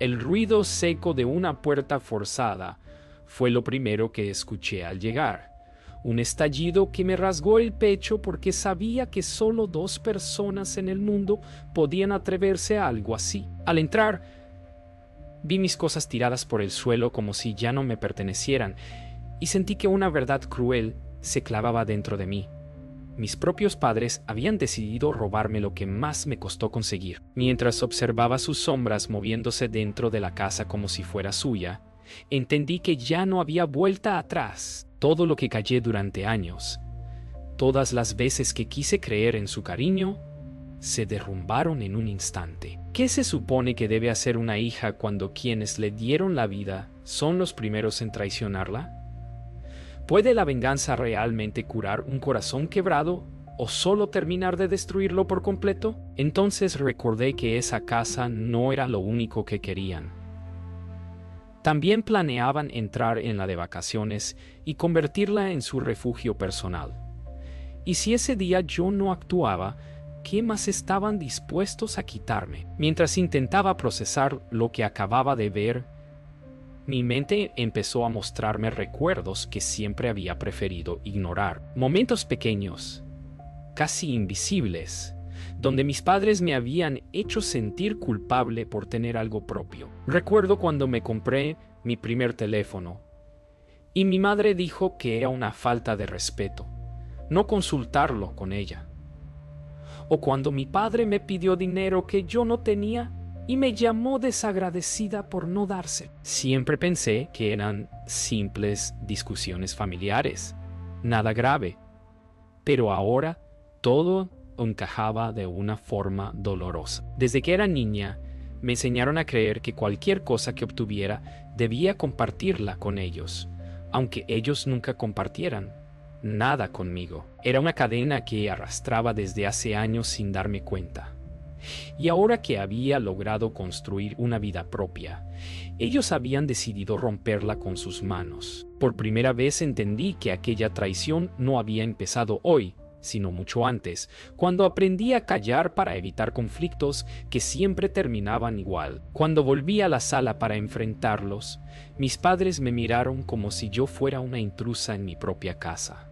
El ruido seco de una puerta forzada fue lo primero que escuché al llegar. Un estallido que me rasgó el pecho porque sabía que solo 2 personas en el mundo podían atreverse a algo así. Al entrar, vi mis cosas tiradas por el suelo como si ya no me pertenecieran y sentí que una verdad cruel se clavaba dentro de mí. Mis propios padres habían decidido robarme lo que más me costó conseguir. Mientras observaba sus sombras moviéndose dentro de la casa como si fuera suya, entendí que ya no había vuelta atrás. Todo lo que callé durante años, todas las veces que quise creer en su cariño, se derrumbaron en un instante. ¿Qué se supone que debe hacer una hija cuando quienes le dieron la vida son los primeros en traicionarla? ¿Puede la venganza realmente curar un corazón quebrado o solo terminar de destruirlo por completo? Entonces recordé que esa casa no era lo único que querían. También planeaban entrar en la de vacaciones y convertirla en su refugio personal. Y si ese día yo no actuaba, ¿qué más estaban dispuestos a quitarme? Mientras intentaba procesar lo que acababa de ver, mi mente empezó a mostrarme recuerdos que siempre había preferido ignorar. Momentos pequeños, casi invisibles, donde mis padres me habían hecho sentir culpable por tener algo propio. Recuerdo cuando me compré mi primer teléfono y mi madre dijo que era una falta de respeto no consultarlo con ella. O cuando mi padre me pidió dinero que yo no tenía y me llamó desagradecida por no darse. Siempre pensé que eran simples discusiones familiares, nada grave, pero ahora todo encajaba de una forma dolorosa. Desde que era niña, me enseñaron a creer que cualquier cosa que obtuviera debía compartirla con ellos, aunque ellos nunca compartieran nada conmigo. Era una cadena que arrastraba desde hace años sin darme cuenta. Y ahora que había logrado construir una vida propia, ellos habían decidido romperla con sus manos. Por primera vez entendí que aquella traición no había empezado hoy, sino mucho antes, cuando aprendí a callar para evitar conflictos que siempre terminaban igual. Cuando volví a la sala para enfrentarlos, mis padres me miraron como si yo fuera una intrusa en mi propia casa.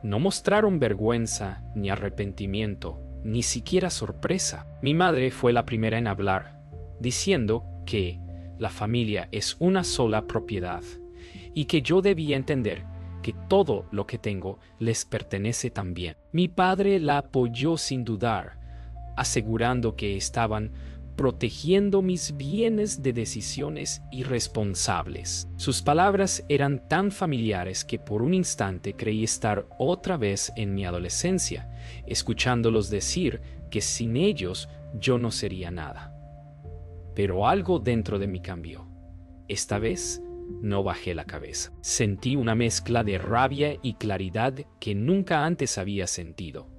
No mostraron vergüenza, ni arrepentimiento, ni siquiera sorpresa. Mi madre fue la primera en hablar, diciendo que la familia es una sola propiedad y que yo debía entender que todo lo que tengo les pertenece también. Mi padre la apoyó sin dudar, asegurando que estaban protegiendo mis bienes de decisiones irresponsables. Sus palabras eran tan familiares que por un instante creí estar otra vez en mi adolescencia, escuchándolos decir que sin ellos yo no sería nada. Pero algo dentro de mí cambió. Esta vez no bajé la cabeza. Sentí una mezcla de rabia y claridad que nunca antes había sentido.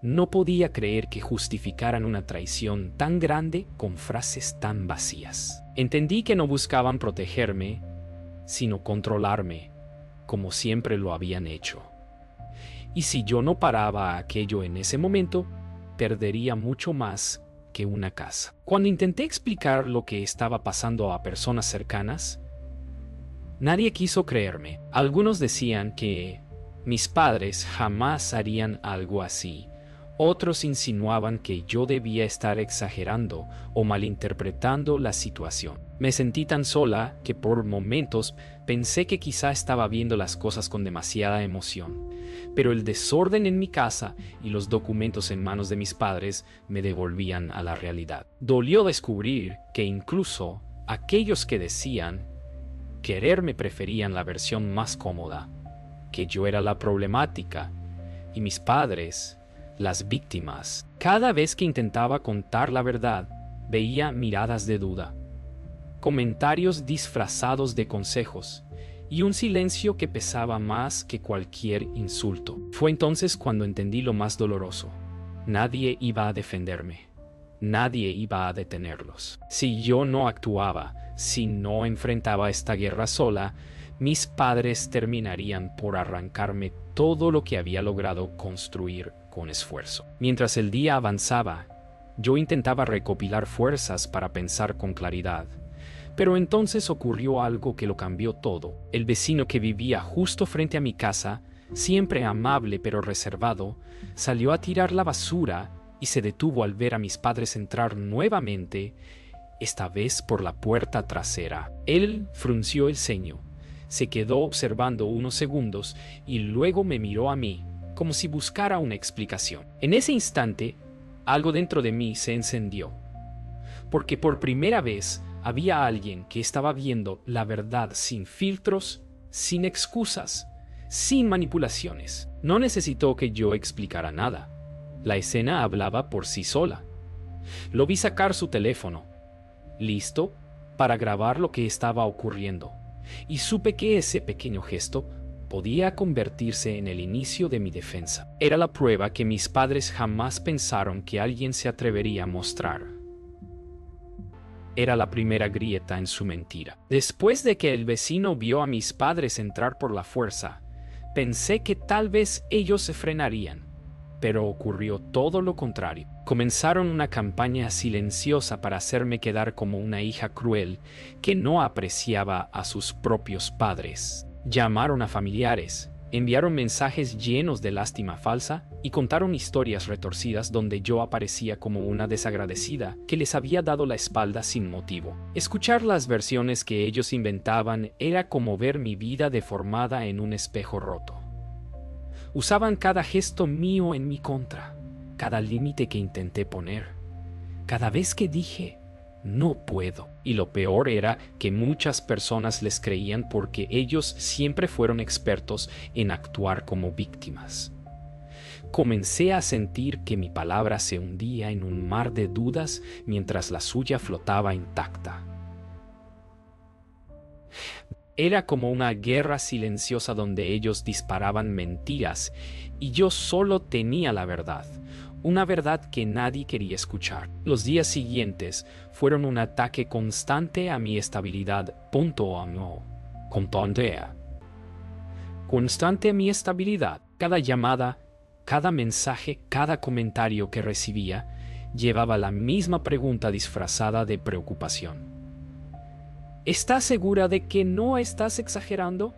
No podía creer que justificaran una traición tan grande con frases tan vacías. Entendí que no buscaban protegerme, sino controlarme, como siempre lo habían hecho. Y si yo no paraba aquello en ese momento, perdería mucho más que una casa. Cuando intenté explicar lo que estaba pasando a personas cercanas, nadie quiso creerme. Algunos decían que mis padres jamás harían algo así. Otros insinuaban que yo debía estar exagerando o malinterpretando la situación. Me sentí tan sola que por momentos pensé que quizá estaba viendo las cosas con demasiada emoción. Pero el desorden en mi casa y los documentos en manos de mis padres me devolvían a la realidad. Dolió descubrir que incluso aquellos que decían quererme preferían la versión más cómoda, que yo era la problemática y mis padres las víctimas. Cada vez que intentaba contar la verdad, veía miradas de duda, comentarios disfrazados de consejos y un silencio que pesaba más que cualquier insulto. Fue entonces cuando entendí lo más doloroso. Nadie iba a defenderme. Nadie iba a detenerlos. Si yo no actuaba, si no enfrentaba esta guerra sola, mis padres terminarían por arrancarme todo lo que había logrado construir con esfuerzo. Mientras el día avanzaba, Yo intentaba recopilar fuerzas para pensar con claridad. Pero entonces ocurrió algo que lo cambió todo. El vecino que vivía justo frente a mi casa, siempre amable pero reservado, salió a tirar la basura y se detuvo al ver a mis padres entrar nuevamente, esta vez por la puerta trasera. Él frunció el ceño, se quedó observando unos segundos y luego me miró a mí, como si buscara una explicación. En ese instante, algo dentro de mí se encendió, porque por primera vez había alguien que estaba viendo la verdad sin filtros, sin excusas, sin manipulaciones. No necesitó que yo explicara nada. La escena hablaba por sí sola. Lo vi sacar su teléfono, listo para grabar lo que estaba ocurriendo, y supe que ese pequeño gesto podía convertirse en el inicio de mi defensa. Era la prueba que mis padres jamás pensaron que alguien se atrevería a mostrar. Era la primera grieta en su mentira. Después de que el vecino vio a mis padres entrar por la fuerza, pensé que tal vez ellos se frenarían, pero ocurrió todo lo contrario. Comenzaron una campaña silenciosa para hacerme quedar como una hija cruel que no apreciaba a sus propios padres. Llamaron a familiares, enviaron mensajes llenos de lástima falsa y contaron historias retorcidas donde yo aparecía como una desagradecida que les había dado la espalda sin motivo. Escuchar las versiones que ellos inventaban era como ver mi vida deformada en un espejo roto. Usaban cada gesto mío en mi contra, cada límite que intenté poner, cada vez que dije no puedo. Y lo peor era que muchas personas les creían porque ellos siempre fueron expertos en actuar como víctimas. Comencé a sentir que mi palabra se hundía en un mar de dudas mientras la suya flotaba intacta. Era como una guerra silenciosa donde ellos disparaban mentiras y yo solo tenía la verdad. Una verdad que nadie quería escuchar. Los días siguientes fueron un ataque constante a mi estabilidad. Constante a mi estabilidad. Cada llamada, cada mensaje, cada comentario que recibía llevaba la misma pregunta disfrazada de preocupación. ¿Estás segura de que no estás exagerando?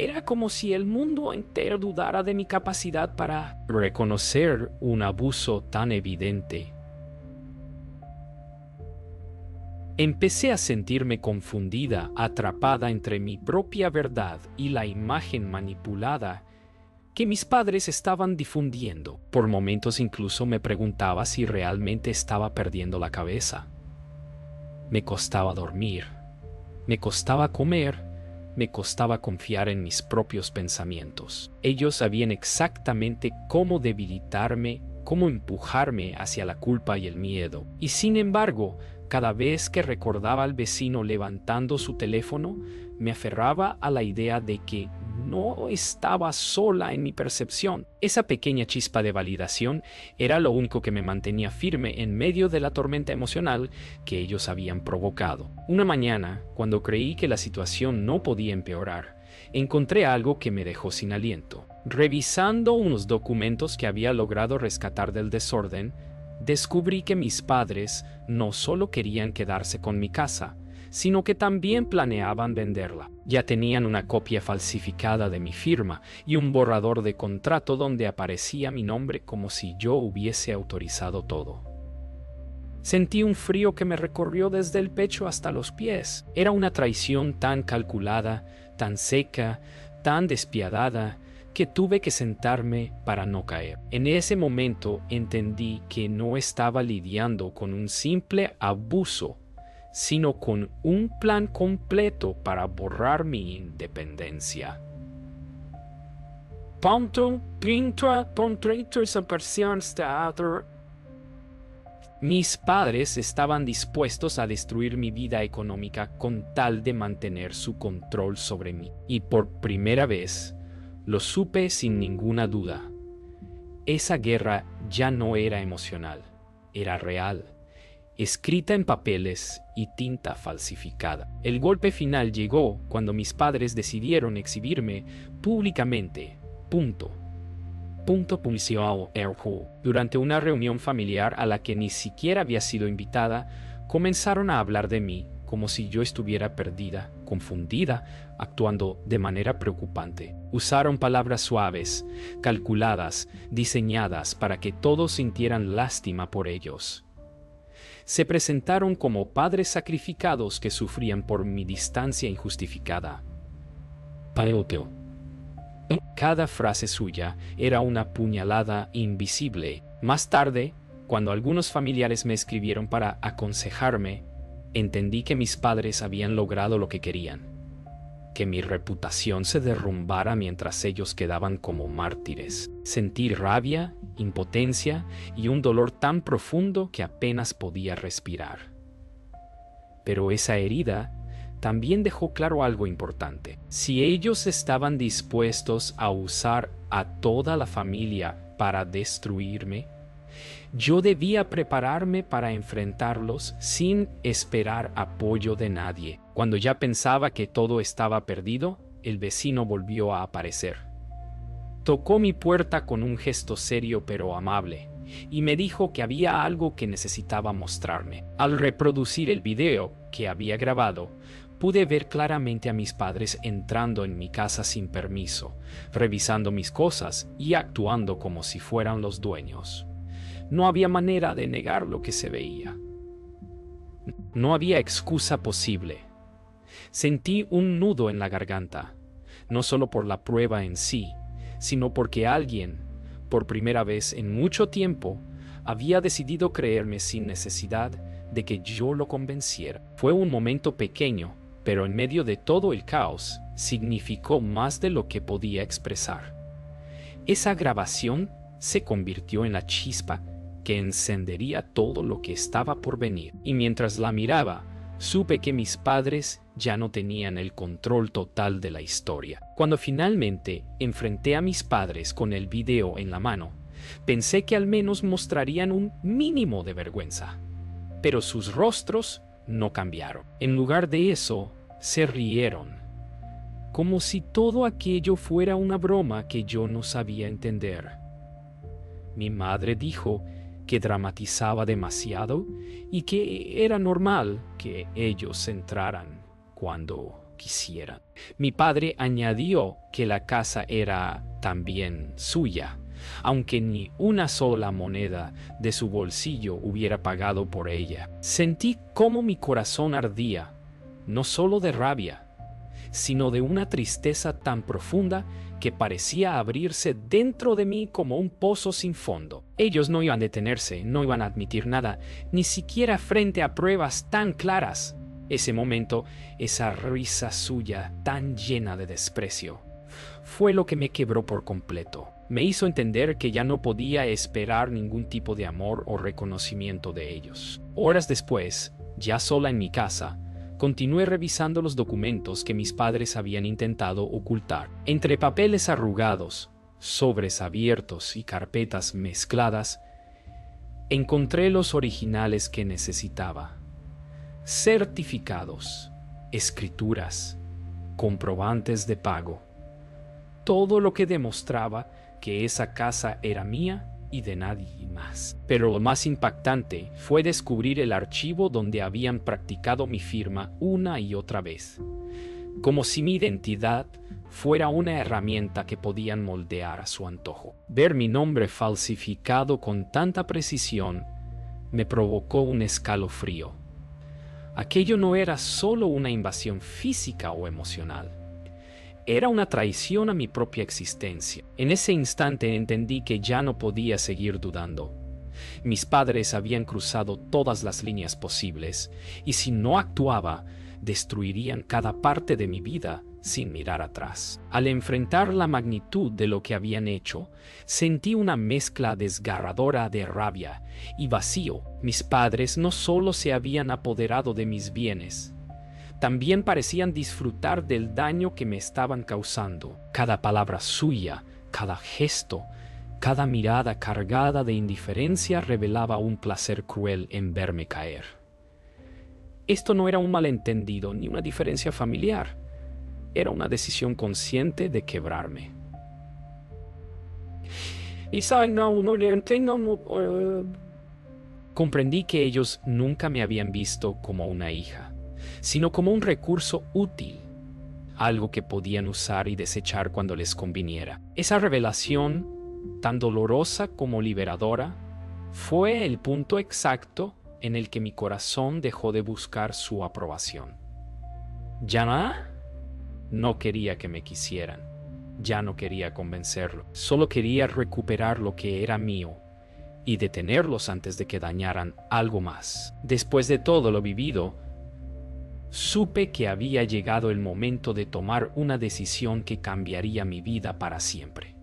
Era como si el mundo entero dudara de mi capacidad para reconocer un abuso tan evidente. Empecé a sentirme confundida, atrapada entre mi propia verdad y la imagen manipulada que mis padres estaban difundiendo. Por momentos incluso me preguntaba si realmente estaba perdiendo la cabeza. Me costaba dormir, me costaba comer, me costaba confiar en mis propios pensamientos. Ellos sabían exactamente cómo debilitarme, cómo empujarme hacia la culpa y el miedo. Y sin embargo, cada vez que recordaba al vecino levantando su teléfono, me aferraba a la idea de que no estaba sola en mi percepción. Esa pequeña chispa de validación era lo único que me mantenía firme en medio de la tormenta emocional que ellos habían provocado. Una mañana, cuando creí que la situación no podía empeorar, encontré algo que me dejó sin aliento. Revisando unos documentos que había logrado rescatar del desorden, descubrí que mis padres no solo querían quedarse con mi casa, sino que también planeaban venderla. Ya tenían una copia falsificada de mi firma y un borrador de contrato donde aparecía mi nombre como si yo hubiese autorizado todo. Sentí un frío que me recorrió desde el pecho hasta los pies. Era una traición tan calculada, tan seca, tan despiadada, que tuve que sentarme para no caer. En ese momento entendí que no estaba lidiando con un simple abuso, sino con un plan completo para borrar mi independencia. Mis padres estaban dispuestos a destruir mi vida económica con tal de mantener su control sobre mí. Y por primera vez, lo supe sin ninguna duda. Esa guerra ya no era emocional, era real, escrita en papeles y tinta falsificada. El golpe final llegó cuando mis padres decidieron exhibirme públicamente. Durante una reunión familiar a la que ni siquiera había sido invitada, comenzaron a hablar de mí como si yo estuviera perdida, confundida, actuando de manera preocupante. Usaron palabras suaves, calculadas, diseñadas para que todos sintieran lástima por ellos. Se presentaron como padres sacrificados que sufrían por mi distancia injustificada. Cada frase suya era una puñalada invisible. Más tarde, cuando algunos familiares me escribieron para aconsejarme, entendí que mis padres habían logrado lo que querían, que mi reputación se derrumbara mientras ellos quedaban como mártires. Sentí rabia, impotencia y un dolor tan profundo que apenas podía respirar. Pero esa herida también dejó claro algo importante. Si ellos estaban dispuestos a usar a toda la familia para destruirme, yo debía prepararme para enfrentarlos sin esperar apoyo de nadie. Cuando ya pensaba que todo estaba perdido, el vecino volvió a aparecer. Tocó mi puerta con un gesto serio pero amable y me dijo que había algo que necesitaba mostrarme. Al reproducir el video que había grabado, pude ver claramente a mis padres entrando en mi casa sin permiso, revisando mis cosas y actuando como si fueran los dueños. No había manera de negar lo que se veía. No había excusa posible. Sentí un nudo en la garganta, no solo por la prueba en sí, sino porque alguien, por primera vez en mucho tiempo, había decidido creerme sin necesidad de que yo lo convenciera. Fue un momento pequeño, pero en medio de todo el caos, significó más de lo que podía expresar. Esa grabación se convirtió en la chispa que encendería todo lo que estaba por venir. Y mientras la miraba, supe que mis padres ya no tenían el control total de la historia. Cuando finalmente enfrenté a mis padres con el video en la mano, pensé que al menos mostrarían un mínimo de vergüenza. Pero sus rostros no cambiaron. En lugar de eso, se rieron, como si todo aquello fuera una broma que yo no sabía entender. Mi madre dijo que dramatizaba demasiado y que era normal que ellos entraran cuando quisieran. Mi padre añadió que la casa era también suya, aunque ni una sola moneda de su bolsillo hubiera pagado por ella. Sentí cómo mi corazón ardía, no solo de rabia, sino de una tristeza tan profunda que parecía abrirse dentro de mí como un pozo sin fondo. Ellos no iban a detenerse, no iban a admitir nada, ni siquiera frente a pruebas tan claras. Ese momento, esa risa suya tan llena de desprecio, fue lo que me quebró por completo. Me hizo entender que ya no podía esperar ningún tipo de amor o reconocimiento de ellos. Horas después, ya sola en mi casa, continué revisando los documentos que mis padres habían intentado ocultar. Entre papeles arrugados, sobres abiertos y carpetas mezcladas, encontré los originales que necesitaba. Certificados, escrituras, comprobantes de pago. Todo lo que demostraba que esa casa era mía y de nadie más. Pero lo más impactante fue descubrir el archivo donde habían practicado mi firma una y otra vez, como si mi identidad fuera una herramienta que podían moldear a su antojo. Ver mi nombre falsificado con tanta precisión me provocó un escalofrío. Aquello no era solo una invasión física o emocional. Era una traición a mi propia existencia. En ese instante entendí que ya no podía seguir dudando. Mis padres habían cruzado todas las líneas posibles, y si no actuaba, destruirían cada parte de mi vida sin mirar atrás. Al enfrentar la magnitud de lo que habían hecho, sentí una mezcla desgarradora de rabia y vacío. Mis padres no solo se habían apoderado de mis bienes, también parecían disfrutar del daño que me estaban causando. Cada palabra suya, cada gesto, cada mirada cargada de indiferencia revelaba un placer cruel en verme caer. Esto no era un malentendido ni una diferencia familiar. Era una decisión consciente de quebrarme. Comprendí que ellos nunca me habían visto como una hija, sino como un recurso útil, algo que podían usar y desechar cuando les conviniera. Esa revelación, tan dolorosa como liberadora, fue el punto exacto en el que mi corazón dejó de buscar su aprobación. Ya no quería que me quisieran, ya no quería convencerlo, solo quería recuperar lo que era mío y detenerlos antes de que dañaran algo más. Después de todo lo vivido, supe que había llegado el momento de tomar una decisión que cambiaría mi vida para siempre.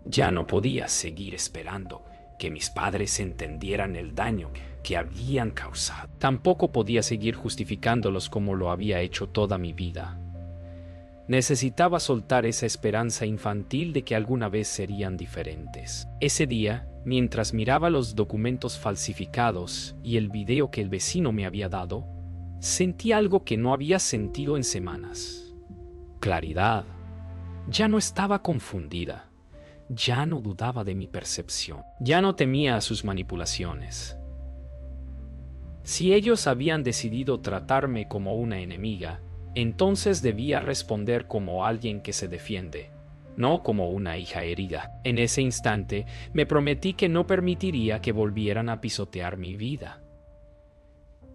Ya no podía seguir esperando que mis padres entendieran el daño que habían causado. Tampoco podía seguir justificándolos como lo había hecho toda mi vida. Necesitaba soltar esa esperanza infantil de que alguna vez serían diferentes. Ese día, mientras miraba los documentos falsificados y el video que el vecino me había dado, sentí algo que no había sentido en semanas. Claridad. Ya no estaba confundida. Ya no dudaba de mi percepción. Ya no temía a sus manipulaciones. Si ellos habían decidido tratarme como una enemiga, entonces debía responder como alguien que se defiende, no como una hija herida. En ese instante me prometí que no permitiría que volvieran a pisotear mi vida.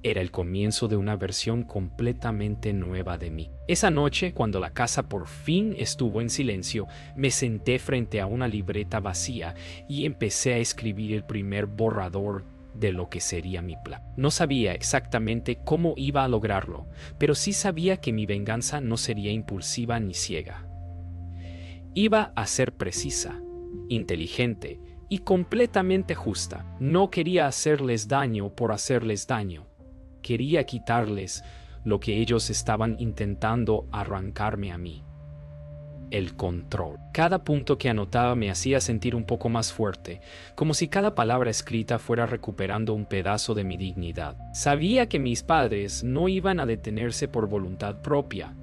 Era el comienzo de una versión completamente nueva de mí. Esa noche, cuando la casa por fin estuvo en silencio, me senté frente a una libreta vacía y empecé a escribir el primer borrador de lo que sería mi plan. No sabía exactamente cómo iba a lograrlo, pero sí sabía que mi venganza no sería impulsiva ni ciega. Iba a ser precisa, inteligente y completamente justa. No quería hacerles daño por hacerles daño. Quería quitarles lo que ellos estaban intentando arrancarme a mí. El control. Cada punto que anotaba me hacía sentir un poco más fuerte, como si cada palabra escrita fuera recuperando un pedazo de mi dignidad. Sabía que mis padres no iban a detenerse por voluntad propia,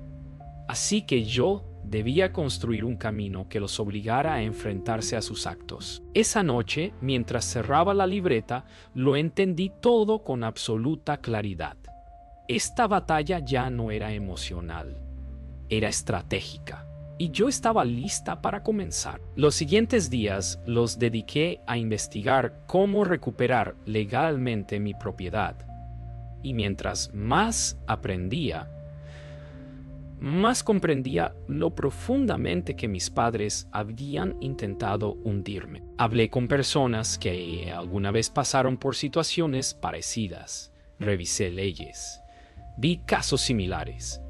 así que yo debía construir un camino que los obligara a enfrentarse a sus actos. Esa noche, mientras cerraba la libreta, lo entendí todo con absoluta claridad. Esta batalla ya no era emocional, era estratégica. Y yo estaba lista para comenzar. Los siguientes días los dediqué a investigar cómo recuperar legalmente mi propiedad. Y mientras más aprendía, más comprendía lo profundamente que mis padres habían intentado hundirme. Hablé con personas que alguna vez pasaron por situaciones parecidas. Revisé leyes. Vi casos similares.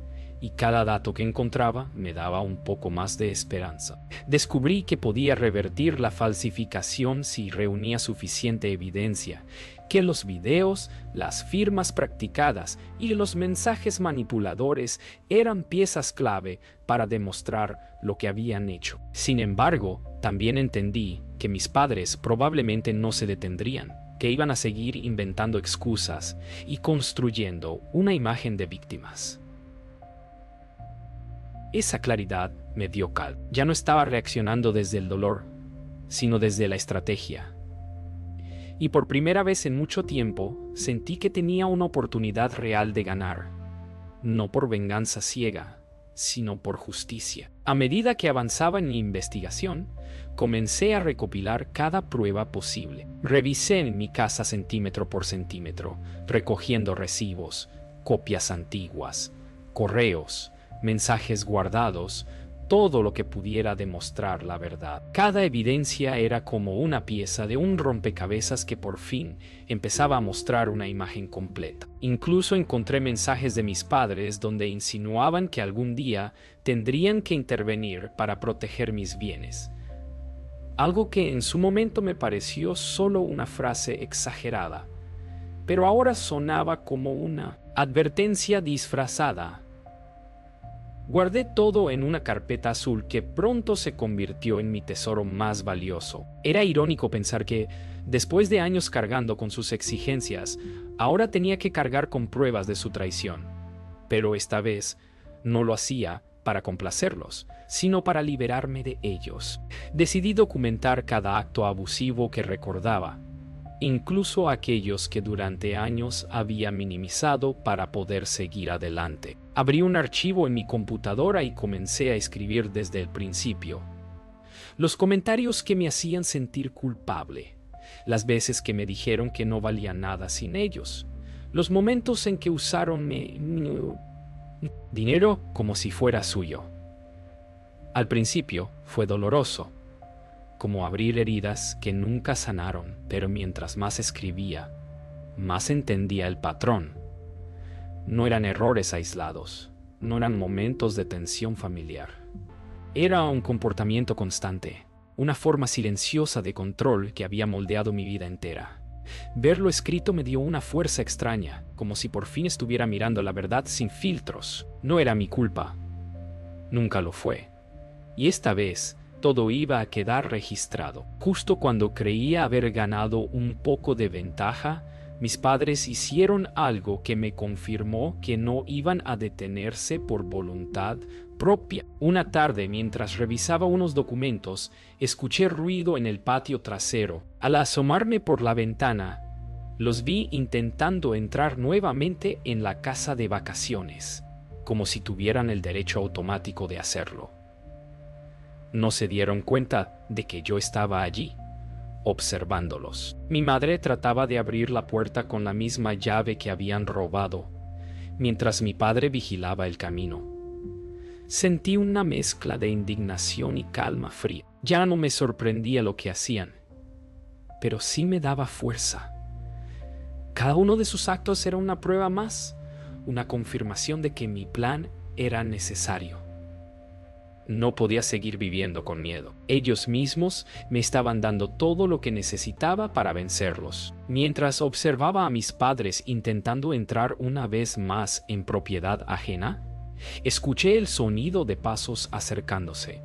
Y cada dato que encontraba me daba un poco más de esperanza. Descubrí que podía revertir la falsificación si reunía suficiente evidencia, que los videos, las firmas practicadas y los mensajes manipuladores eran piezas clave para demostrar lo que habían hecho. Sin embargo, también entendí que mis padres probablemente no se detendrían, que iban a seguir inventando excusas y construyendo una imagen de víctimas. Esa claridad me dio calma. Ya no estaba reaccionando desde el dolor, sino desde la estrategia. Y por primera vez en mucho tiempo, sentí que tenía una oportunidad real de ganar. No por venganza ciega, sino por justicia. A medida que avanzaba en mi investigación, comencé a recopilar cada prueba posible. Revisé en mi casa centímetro por centímetro, recogiendo recibos, copias antiguas, correos, mensajes guardados, todo lo que pudiera demostrar la verdad. Cada evidencia era como una pieza de un rompecabezas que por fin empezaba a mostrar una imagen completa. Incluso encontré mensajes de mis padres donde insinuaban que algún día tendrían que intervenir para proteger mis bienes. Algo que en su momento me pareció solo una frase exagerada, pero ahora sonaba como una advertencia disfrazada. Guardé todo en una carpeta azul que pronto se convirtió en mi tesoro más valioso. Era irónico pensar que, después de años cargando con sus exigencias, ahora tenía que cargar con pruebas de su traición. Pero esta vez, No lo hacía para complacerlos, sino para liberarme de ellos. Decidí documentar cada acto abusivo que recordaba, incluso aquellos que durante años había minimizado para poder seguir adelante. Abrí un archivo en mi computadora y comencé a escribir desde el principio. Los comentarios que me hacían sentir culpable, las veces que me dijeron que no valía nada sin ellos, los momentos en que usaron mi dinero como si fuera suyo. Al principio fue doloroso, como abrir heridas que nunca sanaron, pero mientras más escribía, más entendía el patrón. No eran errores aislados, no eran momentos de tensión familiar. Era un comportamiento constante, una forma silenciosa de control que había moldeado mi vida entera. Verlo escrito me dio una fuerza extraña, como si por fin estuviera mirando la verdad sin filtros. No era mi culpa. Nunca lo fue. Y esta vez, todo iba a quedar registrado. Justo cuando creía haber ganado un poco de ventaja, mis padres hicieron algo que me confirmó que no iban a detenerse por voluntad propia. Una tarde, mientras revisaba unos documentos, escuché ruido en el patio trasero. Al asomarme por la ventana, los vi intentando entrar nuevamente en la casa de vacaciones, como si tuvieran el derecho automático de hacerlo. No se dieron cuenta de que yo estaba allí, observándolos. Mi madre trataba de abrir la puerta con la misma llave que habían robado, mientras mi padre vigilaba el camino. Sentí una mezcla de indignación y calma fría. Ya no me sorprendía lo que hacían, pero sí me daba fuerza. Cada uno de sus actos era una prueba más, una confirmación de que mi plan era necesario. No podía seguir viviendo con miedo. Ellos mismos me estaban dando todo lo que necesitaba para vencerlos. Mientras observaba a mis padres intentando entrar una vez más en propiedad ajena, escuché el sonido de pasos acercándose.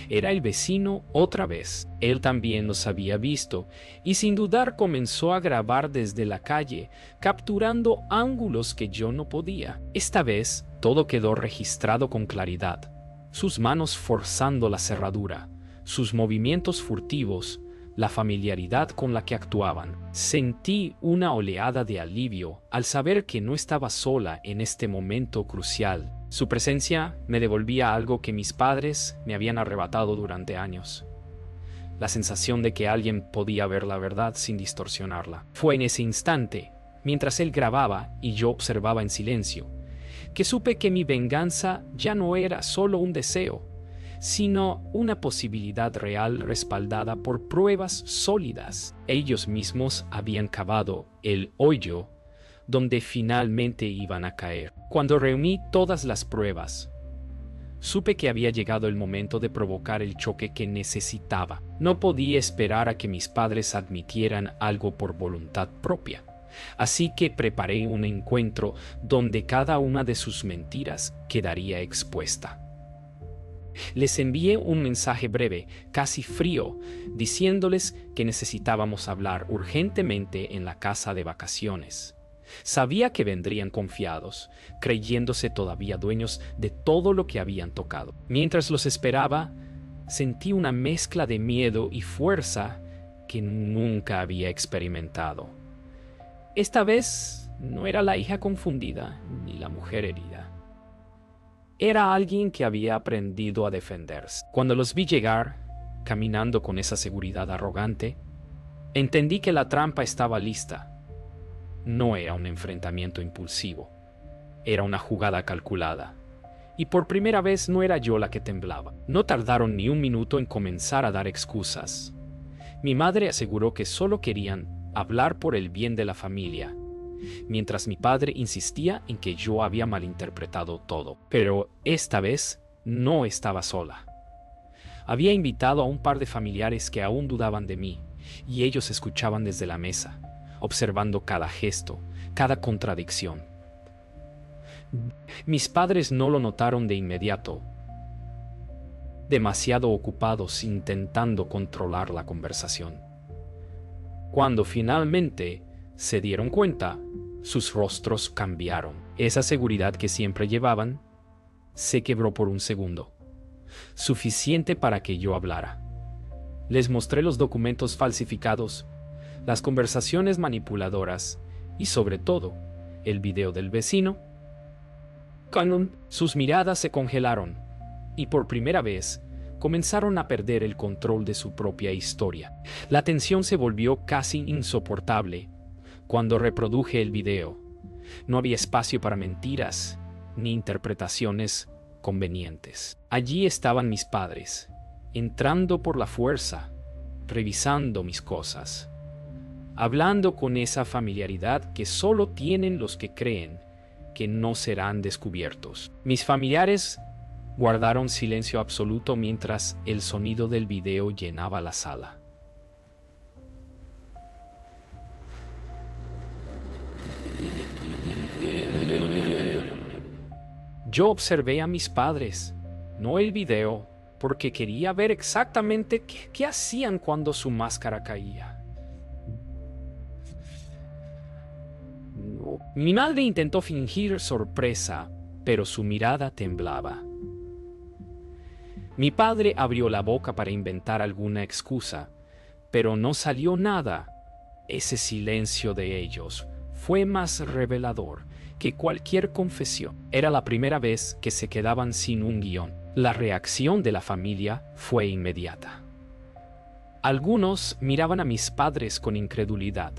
Era el vecino otra vez. Él también los había visto y sin dudar comenzó a grabar desde la calle, capturando ángulos que yo no podía. Esta vez todo quedó registrado con claridad. Sus manos forzando la cerradura, sus movimientos furtivos, la familiaridad con la que actuaban. Sentí una oleada de alivio al saber que no estaba sola en este momento crucial. Su presencia me devolvía algo que mis padres me habían arrebatado durante años. La sensación de que alguien podía ver la verdad sin distorsionarla. Fue en ese instante, mientras él grababa y yo observaba en silencio, que supe que mi venganza ya no era solo un deseo, sino una posibilidad real respaldada por pruebas sólidas. Ellos mismos habían cavado el hoyo donde finalmente iban a caer. Cuando reuní todas las pruebas, supe que había llegado el momento de provocar el choque que necesitaba. No podía esperar a que mis padres admitieran algo por voluntad propia. Así que preparé un encuentro donde cada una de sus mentiras quedaría expuesta. Les envié un mensaje breve, casi frío, diciéndoles que necesitábamos hablar urgentemente en la casa de vacaciones. Sabía que vendrían confiados, creyéndose todavía dueños de todo lo que habían tocado. Mientras los esperaba, sentí una mezcla de miedo y fuerza que nunca había experimentado. Esta vez no era la hija confundida ni la mujer herida. Era alguien que había aprendido a defenderse. Cuando los vi llegar, caminando con esa seguridad arrogante, entendí que la trampa estaba lista. No era un enfrentamiento impulsivo, era una jugada calculada. Y por primera vez no era yo la que temblaba. No tardaron ni un minuto en comenzar a dar excusas. Mi madre aseguró que solo querían hablar por el bien de la familia, mientras mi padre insistía en que yo había malinterpretado todo. Pero esta vez no estaba sola. Había invitado a un par de familiares que aún dudaban de mí, y ellos escuchaban desde la mesa, observando cada gesto, cada contradicción. Mis padres no lo notaron de inmediato, demasiado ocupados intentando controlar la conversación. Cuando finalmente se dieron cuenta, sus rostros cambiaron. Esa seguridad que siempre llevaban se quebró por un segundo, suficiente para que yo hablara. Les mostré los documentos falsificados, las conversaciones manipuladoras y, sobre todo, el video del vecino. Sus miradas se congelaron y por primera vez comenzaron a perder el control de su propia historia. La tensión se volvió casi insoportable cuando reproduje el video. No había espacio para mentiras ni interpretaciones convenientes. Allí estaban mis padres, entrando por la fuerza, revisando mis cosas, hablando con esa familiaridad que solo tienen los que creen que no serán descubiertos. Mis familiares guardaron silencio absoluto mientras el sonido del video llenaba la sala. Yo observé a mis padres, no el video, porque quería ver exactamente qué hacían cuando su máscara caía. Mi madre intentó fingir sorpresa, pero su mirada temblaba. Mi padre abrió la boca para inventar alguna excusa, pero no salió nada. Ese silencio de ellos fue más revelador que cualquier confesión. Era la primera vez que se quedaban sin un guión. La reacción de la familia fue inmediata. Algunos miraban a mis padres con incredulidad,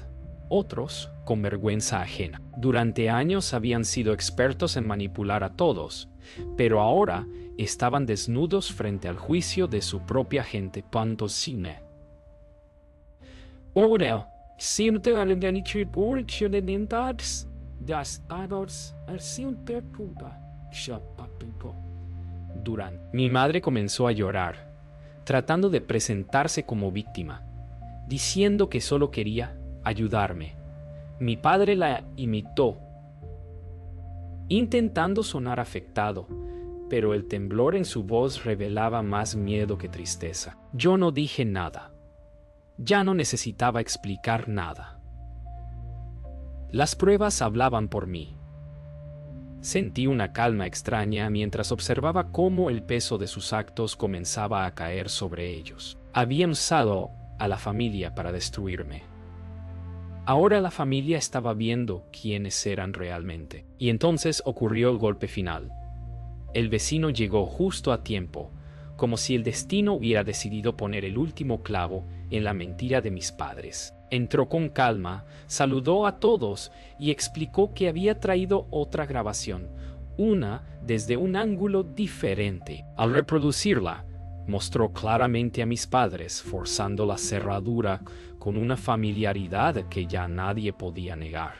otros con vergüenza ajena. Durante años habían sido expertos en manipular a todos, pero ahora estaban desnudos frente al juicio de su propia gente. Cine. Ahora, siento a la mi madre comenzó a llorar, tratando de presentarse como víctima, diciendo que solo quería ayudarme. Mi padre la imitó, intentando sonar afectado, pero el temblor en su voz revelaba más miedo que tristeza. Yo no dije nada. Ya no necesitaba explicar nada. Las pruebas hablaban por mí. Sentí una calma extraña mientras observaba cómo el peso de sus actos comenzaba a caer sobre ellos. Habían usado a la familia para destruirme. Ahora la familia estaba viendo quiénes eran realmente. Y entonces ocurrió el golpe final. El vecino llegó justo a tiempo, como si el destino hubiera decidido poner el último clavo en la mentira de mis padres. Entró con calma, saludó a todos y explicó que había traído otra grabación, una desde un ángulo diferente. Al reproducirla, mostró claramente a mis padres forzando la cerradura con una familiaridad que ya nadie podía negar.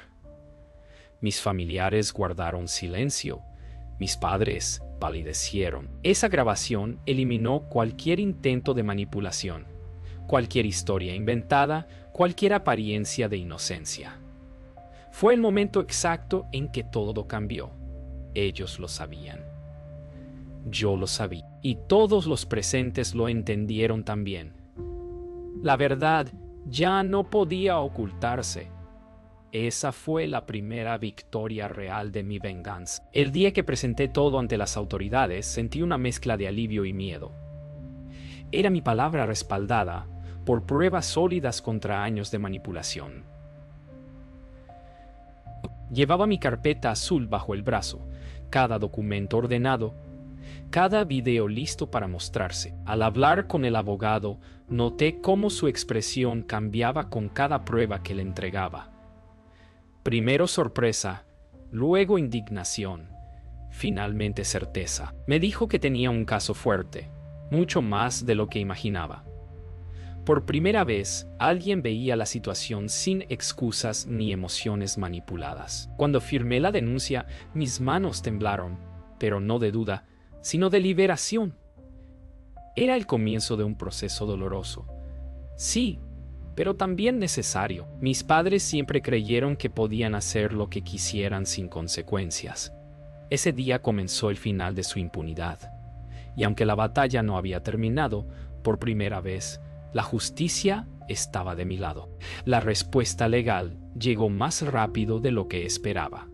Mis familiares guardaron silencio. Mis padres palidecieron. Esa grabación eliminó cualquier intento de manipulación, cualquier historia inventada, cualquier apariencia de inocencia. Fue el momento exacto en que todo cambió. Ellos lo sabían. Yo lo sabía. Y todos los presentes lo entendieron también. La verdad ya no podía ocultarse. Esa fue la primera victoria real de mi venganza. El día que presenté todo ante las autoridades, sentí una mezcla de alivio y miedo. Era mi palabra respaldada por pruebas sólidas contra años de manipulación. Llevaba mi carpeta azul bajo el brazo, cada documento ordenado, cada video listo para mostrarse. Al hablar con el abogado, noté cómo su expresión cambiaba con cada prueba que le entregaba. Primero sorpresa, luego indignación, finalmente certeza. Me dijo que tenía un caso fuerte, mucho más de lo que imaginaba. Por primera vez, alguien veía la situación sin excusas ni emociones manipuladas. Cuando firmé la denuncia, mis manos temblaron, pero no de duda, sino de liberación. Era el comienzo de un proceso doloroso. Sí, pero también necesario. Mis padres siempre creyeron que podían hacer lo que quisieran sin consecuencias. Ese día comenzó el final de su impunidad. Y aunque la batalla no había terminado, por primera vez, la justicia estaba de mi lado. La respuesta legal llegó más rápido de lo que esperaba.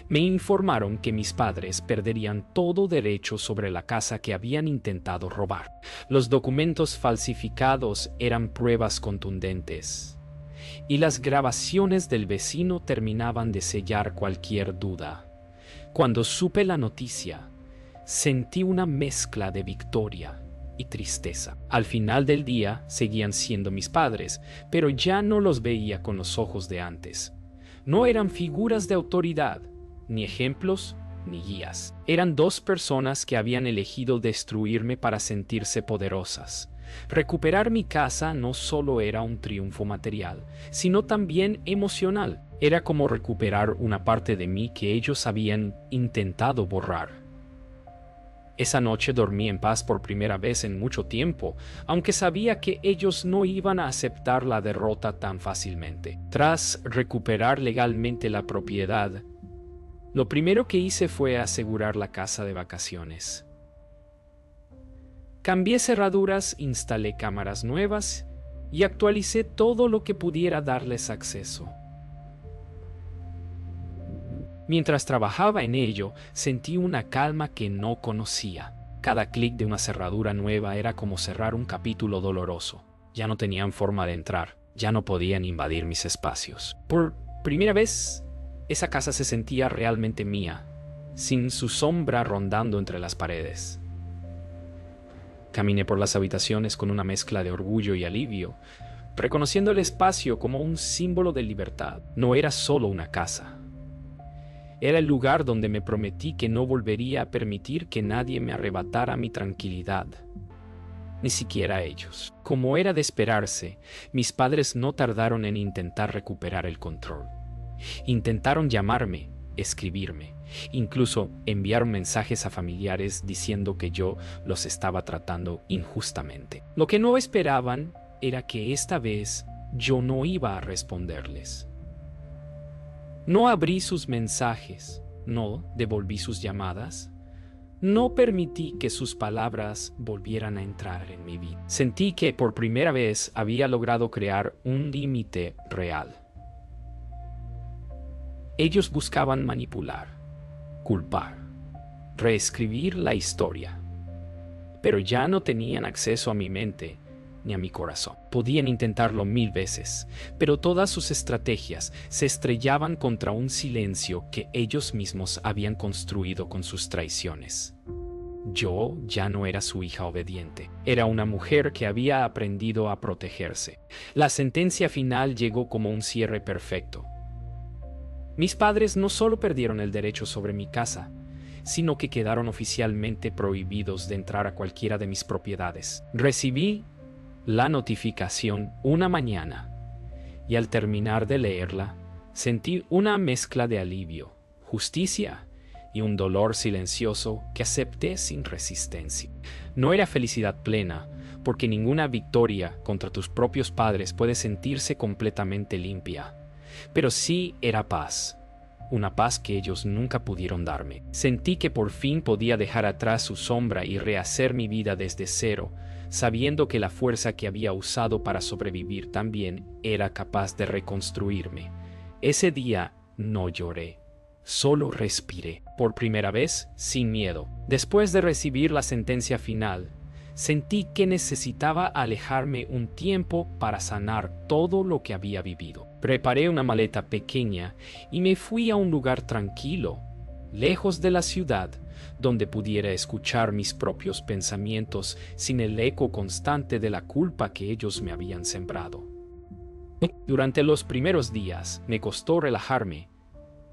Me informaron que mis padres perderían todo derecho sobre la casa que habían intentado robar. Los documentos falsificados eran pruebas contundentes, y las grabaciones del vecino terminaban de sellar cualquier duda. Cuando supe la noticia, sentí una mezcla de victoria y tristeza. Al final del día seguían siendo mis padres, pero ya no los veía con los ojos de antes. No eran figuras de autoridad, ni ejemplos, ni guías. Eran dos personas que habían elegido destruirme para sentirse poderosas. Recuperar mi casa no solo era un triunfo material, sino también emocional. Era como recuperar una parte de mí que ellos habían intentado borrar. Esa noche dormí en paz por primera vez en mucho tiempo, aunque sabía que ellos no iban a aceptar la derrota tan fácilmente. Tras recuperar legalmente la propiedad, lo primero que hice fue asegurar la casa de vacaciones. Cambié cerraduras, instalé cámaras nuevas y actualicé todo lo que pudiera darles acceso. Mientras trabajaba en ello, sentí una calma que no conocía. Cada clic de una cerradura nueva era como cerrar un capítulo doloroso. Ya no tenían forma de entrar, ya no podían invadir mis espacios. Por primera vez, esa casa se sentía realmente mía, sin su sombra rondando entre las paredes. Caminé por las habitaciones con una mezcla de orgullo y alivio, reconociendo el espacio como un símbolo de libertad. No era solo una casa. Era el lugar donde me prometí que no volvería a permitir que nadie me arrebatara mi tranquilidad, ni siquiera ellos. Como era de esperarse, mis padres no tardaron en intentar recuperar el control. Intentaron llamarme, escribirme, incluso enviaron mensajes a familiares diciendo que yo los estaba tratando injustamente. Lo que no esperaban era que esta vez yo no iba a responderles. No abrí sus mensajes, no devolví sus llamadas, no permití que sus palabras volvieran a entrar en mi vida. Sentí que por primera vez había logrado crear un límite real. Ellos buscaban manipular, culpar, reescribir la historia, pero ya no tenían acceso a mi mente ni a mi corazón. Podían intentarlo 1000 veces, pero todas sus estrategias se estrellaban contra un silencio que ellos mismos habían construido con sus traiciones. Yo ya no era su hija obediente, era una mujer que había aprendido a protegerse. La sentencia final llegó como un cierre perfecto. Mis padres no solo perdieron el derecho sobre mi casa, sino que quedaron oficialmente prohibidos de entrar a cualquiera de mis propiedades. Recibí la notificación una mañana, y al terminar de leerla, sentí una mezcla de alivio, justicia y un dolor silencioso que acepté sin resistencia. No era felicidad plena, porque ninguna victoria contra tus propios padres puede sentirse completamente limpia, pero sí era paz, una paz que ellos nunca pudieron darme. Sentí que por fin podía dejar atrás su sombra y rehacer mi vida desde cero, sabiendo que la fuerza que había usado para sobrevivir también era capaz de reconstruirme. Ese día no lloré, solo respiré, por primera vez sin miedo. Después de recibir la sentencia final, sentí que necesitaba alejarme un tiempo para sanar todo lo que había vivido. Preparé una maleta pequeña y me fui a un lugar tranquilo, lejos de la ciudad, donde pudiera escuchar mis propios pensamientos sin el eco constante de la culpa que ellos me habían sembrado. Durante los primeros días me costó relajarme.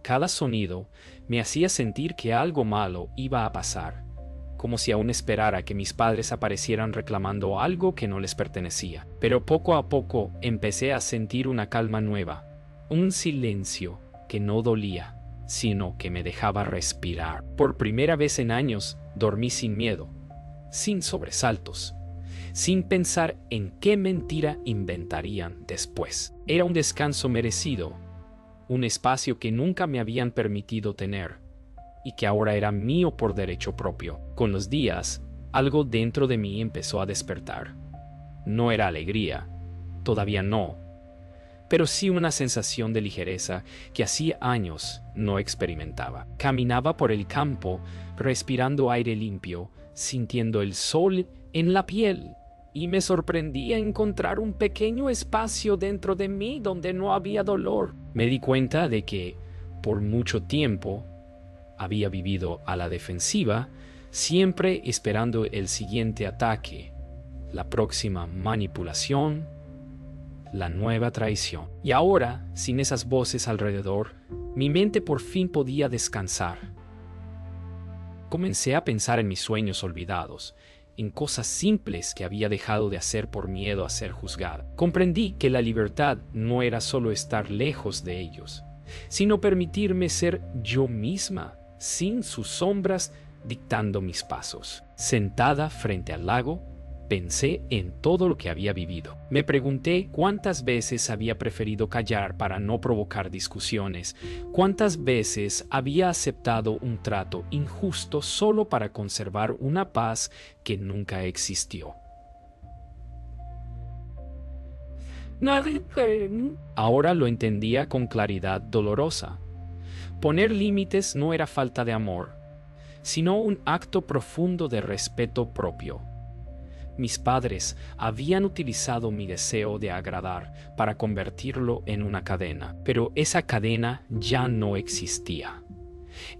Cada sonido me hacía sentir que algo malo iba a pasar, como si aún esperara que mis padres aparecieran reclamando algo que no les pertenecía. Pero poco a poco empecé a sentir una calma nueva, un silencio que no dolía, sino que me dejaba respirar. Por primera vez en años, dormí sin miedo, sin sobresaltos, sin pensar en qué mentira inventarían después. Era un descanso merecido, un espacio que nunca me habían permitido tener, y que ahora era mío por derecho propio. Con los días, algo dentro de mí empezó a despertar. No era alegría, Todavía no, pero sí una sensación de ligereza que hacía años no experimentaba. Caminaba por el campo, respirando aire limpio, sintiendo el sol en la piel, y me sorprendía encontrar un pequeño espacio dentro de mí donde no había dolor. Me di cuenta de que, por mucho tiempo, había vivido a la defensiva, siempre esperando el siguiente ataque, la próxima manipulación, la nueva traición. Y ahora, sin esas voces alrededor, mi mente por fin podía descansar. Comencé a pensar en mis sueños olvidados, en cosas simples que había dejado de hacer por miedo a ser juzgada. Comprendí que la libertad no era solo estar lejos de ellos, sino permitirme ser yo misma, sin sus sombras dictando mis pasos. Sentada frente al lago, pensé en todo lo que había vivido. Me pregunté cuántas veces había preferido callar para no provocar discusiones, cuántas veces había aceptado un trato injusto solo para conservar una paz que nunca existió. Ahora lo entendía con claridad dolorosa. Poner límites no era falta de amor, sino un acto profundo de respeto propio. Mis padres habían utilizado mi deseo de agradar para convertirlo en una cadena, pero esa cadena ya no existía.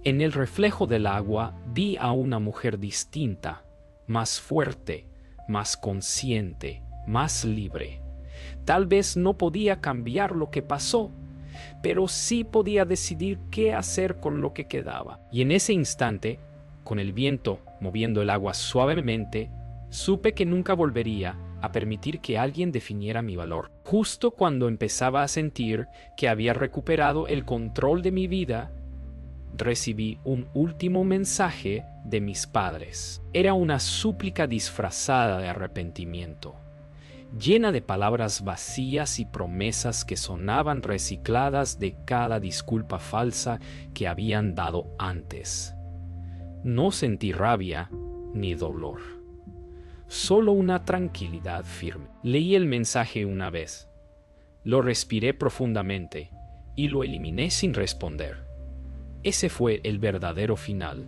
En el reflejo del agua vi a una mujer distinta, más fuerte, más consciente, más libre. Tal vez no podía cambiar lo que pasó, pero sí podía decidir qué hacer con lo que quedaba. Y en ese instante, con el viento moviendo el agua suavemente, supe que nunca volvería a permitir que alguien definiera mi valor. Justo cuando empezaba a sentir que había recuperado el control de mi vida, recibí un último mensaje de mis padres. Era una súplica disfrazada de arrepentimiento, llena de palabras vacías y promesas que sonaban recicladas de cada disculpa falsa que habían dado antes. No sentí rabia ni dolor, solo una tranquilidad firme. Leí el mensaje una vez, lo respiré profundamente y lo eliminé sin responder. Ese fue el verdadero final.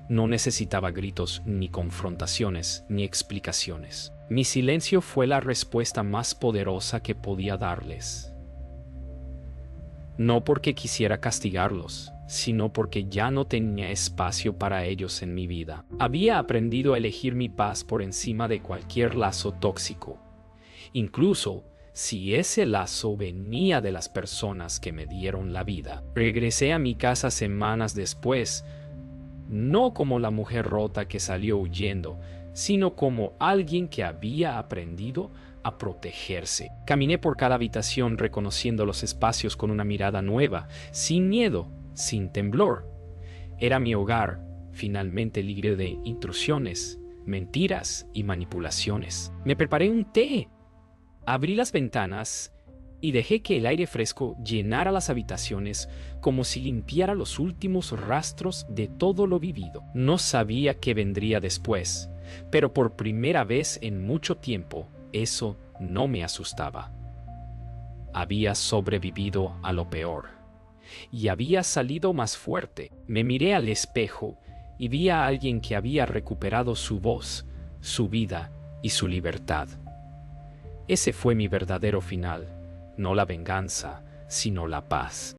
No necesitaba gritos, ni confrontaciones, ni explicaciones. Mi silencio fue la respuesta más poderosa que podía darles. No porque quisiera castigarlos, sino porque ya no tenía espacio para ellos en mi vida. Había aprendido a elegir mi paz por encima de cualquier lazo tóxico, incluso si ese lazo venía de las personas que me dieron la vida. Regresé a mi casa semanas después, no como la mujer rota que salió huyendo, sino como alguien que había aprendido a protegerse. Caminé por cada habitación reconociendo los espacios con una mirada nueva, sin miedo, sin temblor. Era mi hogar, finalmente libre de intrusiones, mentiras y manipulaciones. Me preparé un té, abrí las ventanas y dejé que el aire fresco llenara las habitaciones como si limpiara los últimos rastros de todo lo vivido. No sabía qué vendría después, pero por primera vez en mucho tiempo, eso no me asustaba. Había sobrevivido a lo peor y había salido más fuerte. Me miré al espejo y vi a alguien que había recuperado su voz, su vida y su libertad. Ese fue mi verdadero final, no la venganza, sino la paz.